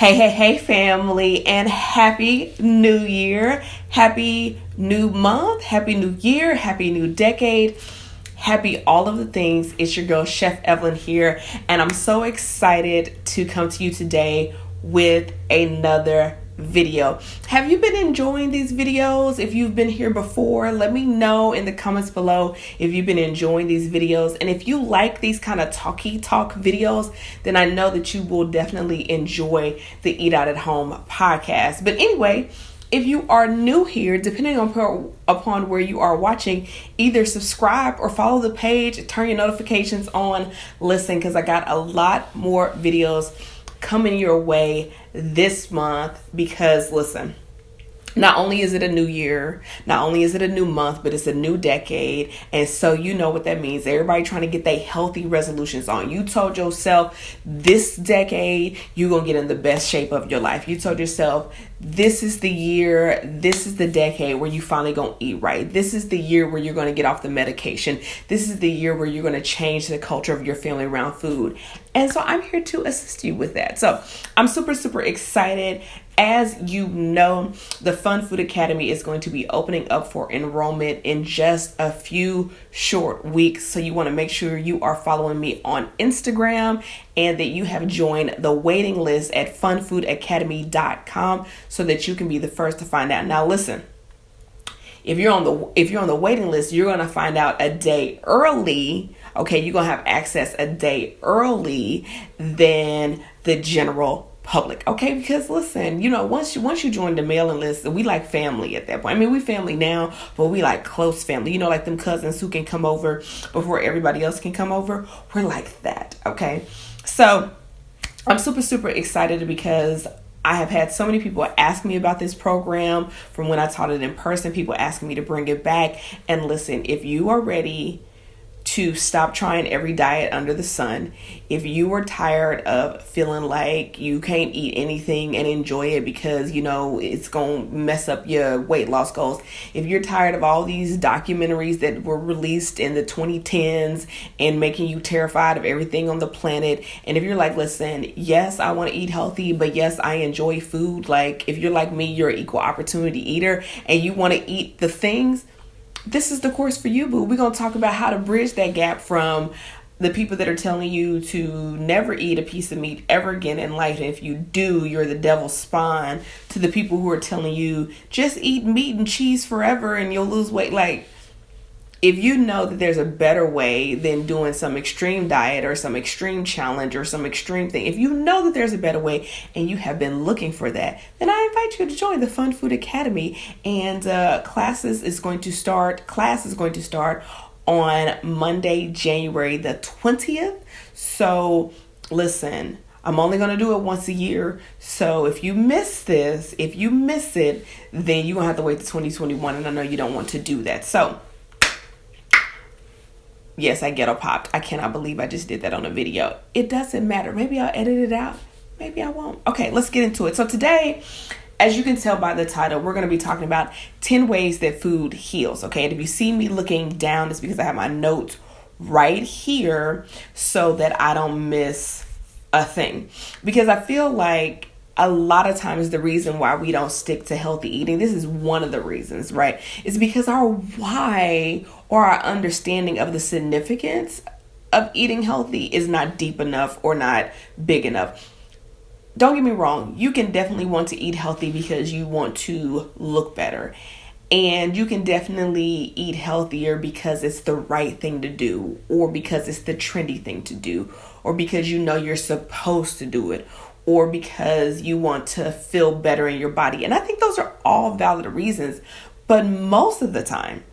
Hey, family, and happy new year. Happy new month, happy new year, happy new decade, happy all of the things. It's your girl, Chef Evelyn here, and I'm so excited to come to you today with another video. Have you been enjoying these videos? If you've been here before, let me know in the comments below if you've been enjoying these videos. And if you like these kind of talk videos, then I know that you will definitely enjoy the Eat Out at Home podcast. But anyway, if you are new here, depending upon where you are watching, either subscribe or follow the page, turn your notifications on, listen, because I got a lot more videos coming your way this month. Because listen, not only is it a new year, not only is it a new month, but it's a new decade. And so you know what that means. Everybody trying to get their healthy resolutions on. You told yourself this decade, you're going to get in the best shape of your life. You told yourself this is the year, this is the decade where you finally going to eat right. This is the year where you're going to get off the medication. This is the year where you're going to change the culture of your family around food. And so I'm here to assist you with that. So I'm super excited. As you know, the Fun Food Academy is going to be opening up for enrollment in just a few short weeks. So you want to make sure you are following me on Instagram and that you have joined the waiting list at funfoodacademy.com so that you can be the first to find out. Now, listen, if you're on the waiting list, you're going to find out a day early. Okay, you're going to have access a day early than the general public. Okay, because listen, once you join the mailing list, we like family at that point. I mean, we family now, but we like close family. Like them cousins who can come over before everybody else can come over. We're like that. Okay, so I'm super excited because I have had so many people ask me about this program from when I taught it in person. People asking me to bring it back. And listen, if you are ready to stop trying every diet under the sun, if you are tired of feeling like you can't eat anything and enjoy it because it's gonna mess up your weight loss goals, if you're tired of all these documentaries that were released in the 2010s and making you terrified of everything on the planet, and if you're like, listen, yes, I want to eat healthy, but yes, I enjoy food, like if you're like me, you're an equal opportunity eater and you want to eat the things, this is the course for you, boo. We're going to talk about how to bridge that gap from the people that are telling you to never eat a piece of meat ever again in life. And if you do, you're the devil's spawn, to the people who are telling you just eat meat and cheese forever and you'll lose weight. Like, if you know that there's a better way than doing some extreme diet or some extreme challenge or some extreme thing, if you know that there's a better way and you have been looking for that, then I invite you to join the Fun Food Academy. And class is going to start on Monday, January the 20th. So listen, I'm only going to do it once a year. So if you miss it, then you're going to have to wait to 2021. And I know you don't want to do that. So yes, I ghetto popped. I cannot believe I just did that on a video. It doesn't matter. Maybe I'll edit it out. Maybe I won't. Okay, let's get into it. So today, as you can tell by the title, we're going to be talking about 10 ways that food heals. Okay, and if you see me looking down, it's because I have my notes right here so that I don't miss a thing. Because I feel like a lot of times the reason why we don't stick to healthy eating, this is one of the reasons, right? Is because our why or our understanding of the significance of eating healthy is not deep enough or not big enough. Don't get me wrong. You can definitely want to eat healthy because you want to look better. And you can definitely eat healthier because it's the right thing to do, or because it's the trendy thing to do, or because you're supposed to do it, or because you want to feel better in your body. And I think those are all valid reasons. But most of the time,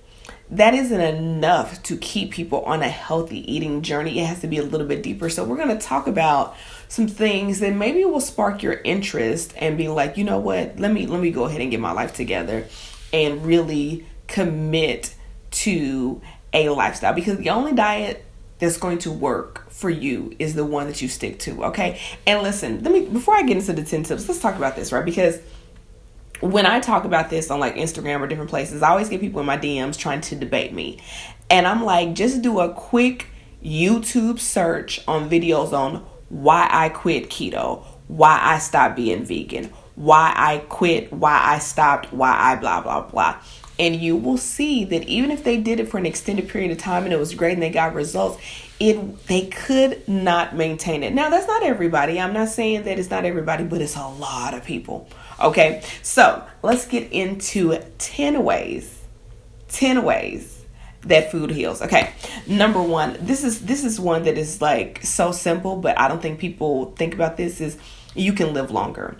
that isn't enough to keep people on a healthy eating journey. It has to be a little bit deeper. So we're going to talk about some things that maybe will spark your interest and be like, you know what, let me go ahead and get my life together and really commit to a lifestyle. Because the only diet that's going to work for you is the one that you stick to. Okay. And listen, before I get into the 10 tips, let's talk about this, right? Because when I talk about this on like Instagram or different places, I always get people in my DMs trying to debate me. And I'm like, just do a quick YouTube search on videos on why I quit keto, why I stopped being vegan, why I quit, why I stopped, why I blah, blah, blah. And you will see that even if they did it for an extended period of time and it was great and they got results, they could not maintain it. Now, that's not everybody. I'm not saying that it's not everybody, but it's a lot of people. Okay, so let's get into 10 ways that food heals. Okay, number one, this is one that is like so simple, but I don't think people think about this, is you can live longer.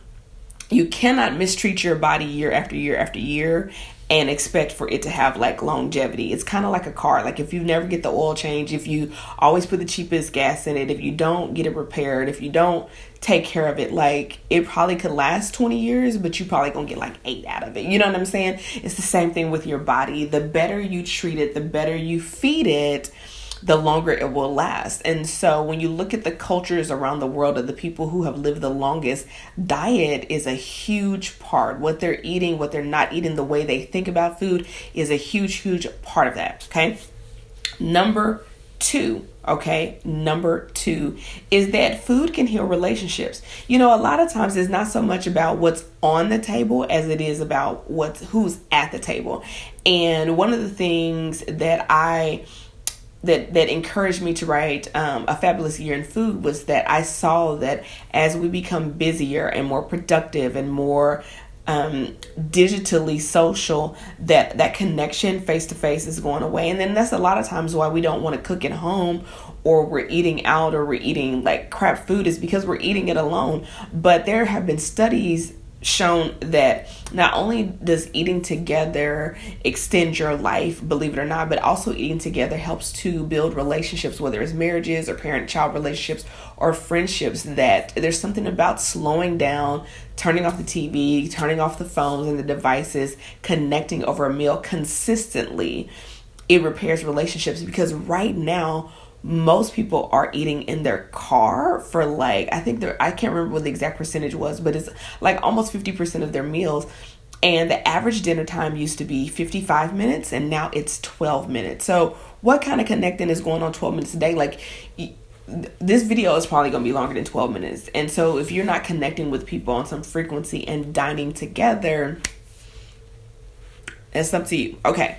You cannot mistreat your body year after year after year and expect for it to have like longevity. It's kind of like a car. Like if you never get the oil change, if you always put the cheapest gas in it, if you don't get it repaired, if you don't take care of it, like it probably could last 20 years, but you probably gonna get like 8 out of it. You know what I'm saying? It's the same thing with your body. The better you treat it, the better you feed it, the longer it will last. And so when you look at the cultures around the world of the people who have lived the longest, diet is a huge part. What they're eating, what they're not eating, the way they think about food is a huge part of that. Okay. Number two is that food can heal relationships. You know, a lot of times it's not so much about what's on the table as it is about who's at the table. And one of the things that that encouraged me to write A Fabulous Year in Food was that I saw that as we become busier and more productive and more digitally social, that connection face to face is going away. And then that's a lot of times why we don't want to cook at home, or we're eating out, or we're eating like crap food, is because we're eating it alone. But there have been studies shown that not only does eating together extend your life, believe it or not, but also eating together helps to build relationships, whether it's marriages or parent-child relationships or friendships, that there's something about slowing down, turning off the TV, turning off the phones and the devices, connecting over a meal consistently. It repairs relationships, because right now most people are eating in their car for like, I can't remember what the exact percentage was, but it's like almost 50% of their meals. And the average dinner time used to be 55 minutes and now it's 12 minutes. So what kind of connecting is going on 12 minutes a day? Like this video is probably going to be longer than 12 minutes. And so if you're not connecting with people on some frequency and dining together, it's up to you. Okay.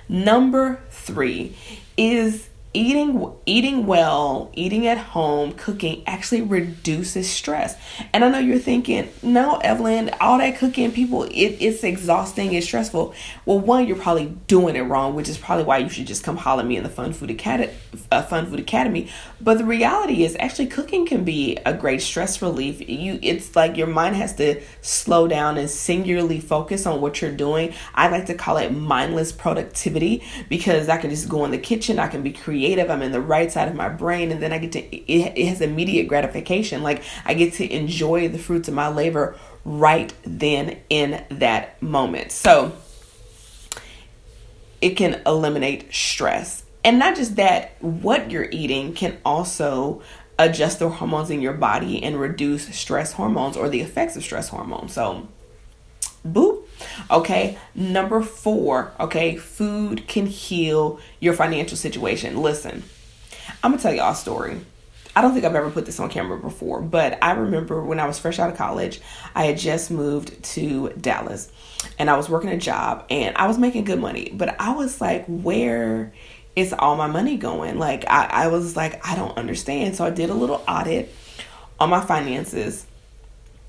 Number 3 is eating well, eating at home, cooking actually reduces stress. And I know you're thinking, no, Evelyn, all that cooking, it's exhausting, it's stressful. Well, one, you're probably doing it wrong, which is probably why you should just come holler at me in the Fun Food Academy. But the reality is actually cooking can be a great stress relief. It's like your mind has to slow down and singularly focus on what you're doing. I like to call it mindless productivity, because I can just go in the kitchen, I can be creative, I'm in the right side of my brain, and then I get to, it has immediate gratification. Like I get to enjoy the fruits of my labor right then in that moment. So it can eliminate stress. And not just that, what you're eating can also adjust the hormones in your body and reduce stress hormones or the effects of stress hormones. So boop. Okay. Number 4. Okay. Food can heal your financial situation. Listen, I'm going to tell y'all a story. I don't think I've ever put this on camera before, but I remember when I was fresh out of college, I had just moved to Dallas and I was working a job and I was making good money, but I was like, where is all my money going? Like, I was like, I don't understand. So I did a little audit on my finances.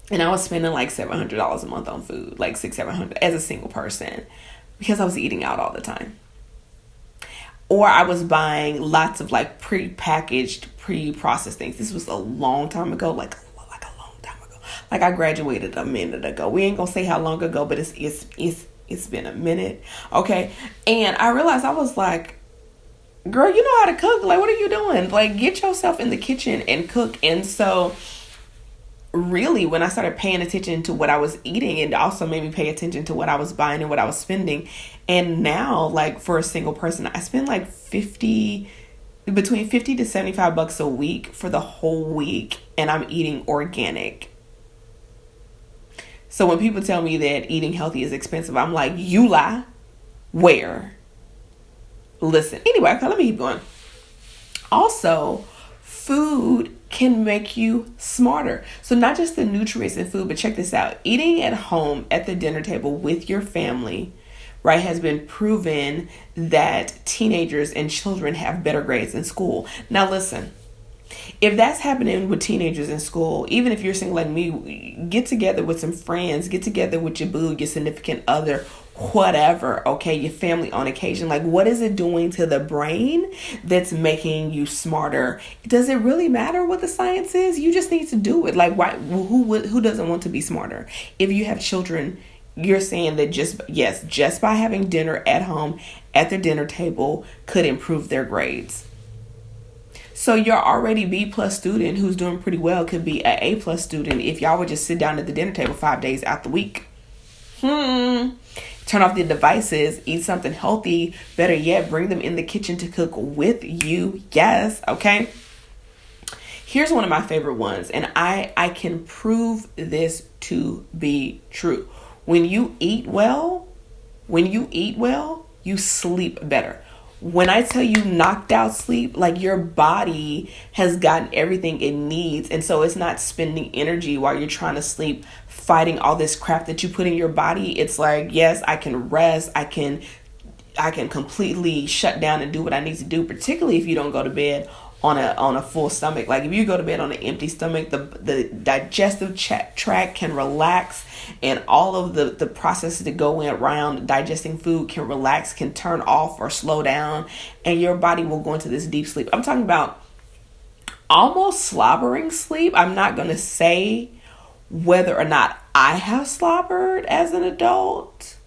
And I was spending like $700 a month on food, like $600-700 as a single person, because I was eating out all the time. Or I was buying lots of like pre-packaged, pre-processed things. This was a long time ago, like a long time ago. Like I graduated a minute ago. We ain't gonna say how long ago, but it's been a minute. Okay. And I realized, I was like, girl, you know how to cook. Like, what are you doing? Like, get yourself in the kitchen and cook. And so really, when I started paying attention to what I was eating, it also made me pay attention to what I was buying and what I was spending. And now, like for a single person, I spend like between $50 to $75 a week for the whole week, and I'm eating organic. So when people tell me that eating healthy is expensive, I'm like, you lie. Where? Listen. Anyway, okay, let me keep going. Also, food can make you smarter. So not just the nutrients in food, but check this out. Eating at home at the dinner table with your family, right, has been proven that teenagers and children have better grades in school. Now listen, if that's happening with teenagers in school, even if you're single like me, get together with some friends, get together with your boo, your significant other, whatever, okay, your family on occasion. Like, what is it doing to the brain that's making you smarter? Does it really matter what the science is? You just need to do it. Like, why? Who doesn't want to be smarter? If you have children, you're saying that just by having dinner at home at the dinner table could improve their grades. So your already B+ student who's doing pretty well could be an A+ student if y'all would just sit down at the dinner table 5 days out the week. Turn off the devices, eat something healthy. Better yet, bring them in the kitchen to cook with you. Yes, okay. Here's one of my favorite ones, and I can prove this to be true. When you eat well, you sleep better. When I tell you knocked out sleep, like your body has gotten everything it needs. And so it's not spending energy while you're trying to sleep, fighting all this crap that you put in your body. It's like, yes, I can rest. I can completely shut down and do what I need to do, particularly if you don't go to bed on a full stomach. Like if you go to bed on an empty stomach, the digestive tract can relax, and all of the processes that go in around digesting food can relax, can turn off or slow down, and your body will go into this deep sleep. I'm talking about almost slobbering sleep. I'm not going to say whether or not I have slobbered as an adult.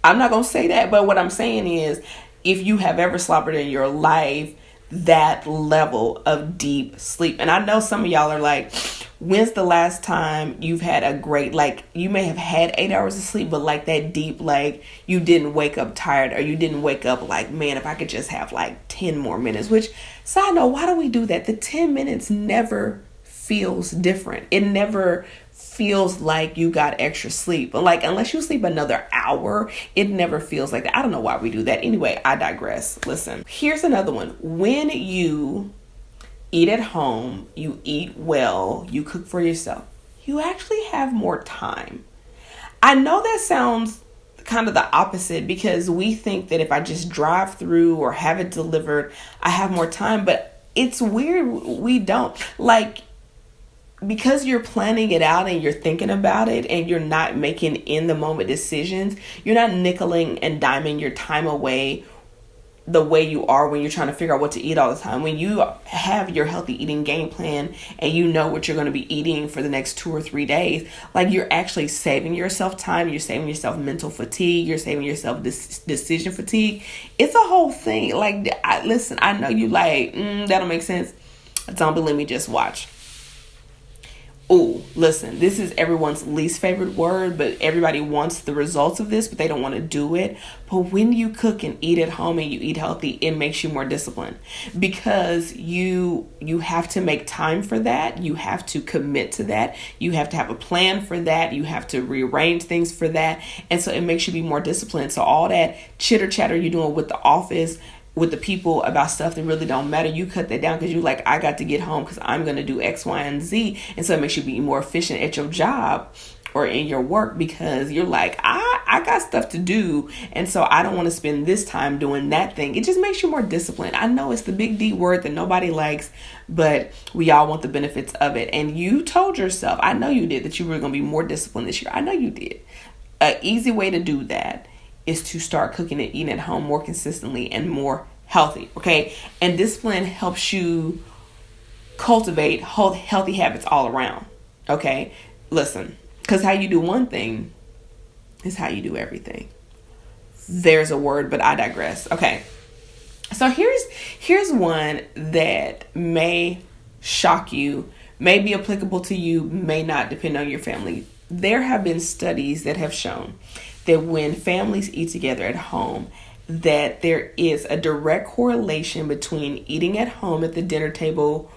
I'm not going to say that, but what I'm saying is, if you have ever slobbered in your life, that level of deep sleep. And I know some of y'all are like, when's the last time you've had a great, like, you may have had 8 hours of sleep, but like that deep, like you didn't wake up tired, or you didn't wake up like, man, if I could just have like 10 more minutes, which, side note, why do we do that? The 10 minutes never feels different. It never feels like you got extra sleep. Like, unless you sleep another hour, it never feels like that. I don't know why we do that. Anyway, I digress. Listen, here's another one. When you eat at home, you eat well, you cook for yourself, you actually have more time. I know that sounds kind of the opposite, because we think that if I just drive through or have it delivered, I have more time, but it's weird. We don't. Like, because you're planning it out and you're thinking about it and you're not making in the moment decisions, you're not nickeling and diming your time away the way you are when you're trying to figure out what to eat all the time. When you have your healthy eating game plan and you know what you're going to be eating for the next 2 or 3 days, like, you're actually saving yourself time. You're saving yourself mental fatigue. You're saving yourself decision fatigue. It's a whole thing. Like, listen, I know you like, that don't make sense. Don't believe me, just watch. Oh, listen, this is everyone's least favorite word, but everybody wants the results of this, but they don't want to do it. But when you cook and eat at home and you eat healthy, it makes you more disciplined, because you have to make time for that. You have to commit to that. You have to have a plan for that. You have to rearrange things for that. And so it makes you be more disciplined. So all that chitter chatter you're doing with the office, with the people about stuff that really don't matter, you cut that down, because you're like, I got to get home because I'm going to do X, Y, and Z. And so it makes you be more efficient at your job or in your work, because you're like, I got stuff to do. And so I don't want to spend this time doing that thing. It just makes you more disciplined. I know it's the big D word that nobody likes, but we all want the benefits of it. And you told yourself, I know you did, that you were going to be more disciplined this year. I know you did. An easy way to do that is to start cooking and eating at home more consistently and more healthy, okay? And discipline helps you cultivate healthy habits all around, okay? Listen, because how you do one thing is how you do everything. There's a word, but I digress. Okay, so here's one that may shock you, may be applicable to you, may not, depend on your family. There have been studies that have shown that when families eat together at home, that there is a direct correlation between eating at home at the dinner table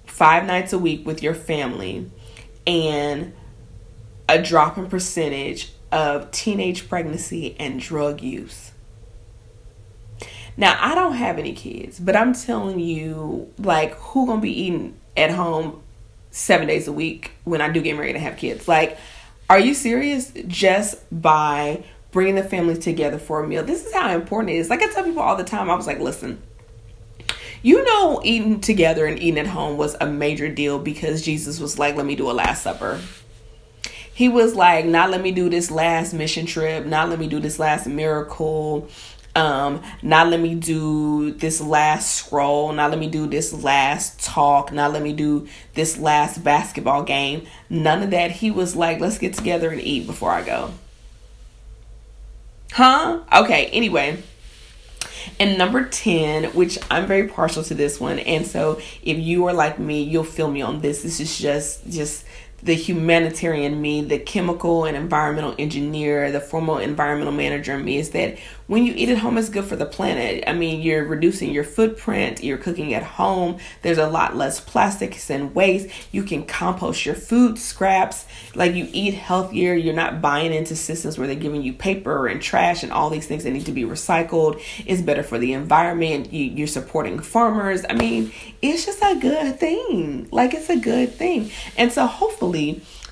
5 nights a week with your family and a drop in percentage of teenage pregnancy and drug use. Now, I don't have any kids, but I'm telling you, like, who gonna be eating at home 7 days a week when I do get married and have kids? Like, are you serious? Just by bringing the family together for a meal. This is how important it is. Like I tell people all the time, I was like, listen, you know, eating together and eating at home was a major deal because Jesus was like, let me do a Last Supper. He was like, not let me do this last mission trip, not let me do this last miracle, not let me do this last scroll, not let me do this last talk, not let me do this last basketball game. None of that. He was like, let's get together and eat before I go. Okay, anyway. And number 10, which I'm very partial to this one, and so if you are like me, you'll feel me on this. This is just the humanitarian me, the chemical and environmental engineer, the formal environmental manager in me, is that when you eat at home, it's good for the planet. I mean, you're reducing your footprint, you're cooking at home, there's a lot less plastics and waste, you can compost your food scraps, like you eat healthier, you're not buying into systems where they're giving you paper and trash and all these things that need to be recycled. It's better for the environment, you're supporting farmers. I mean, it's just a good thing. Like, it's a good thing. And so hopefully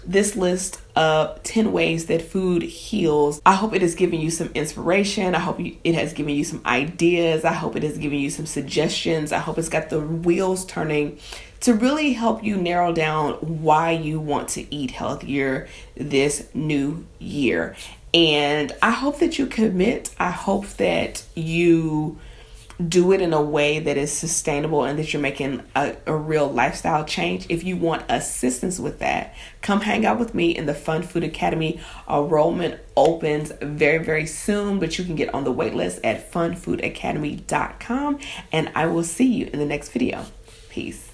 this list of 10 ways that food heals, I hope it has given you some inspiration. I hope it has given you some ideas. I hope it has given you some suggestions. I hope it's got the wheels turning to really help you narrow down why you want to eat healthier this new year. And I hope that you commit. I hope that you do it in a way that is sustainable and that you're making a real lifestyle change. If you want assistance with that, come hang out with me in the Fun Food Academy. Enrollment opens very, very soon, but you can get on the wait list at funfoodacademy.com, and I will see you in the next video. Peace.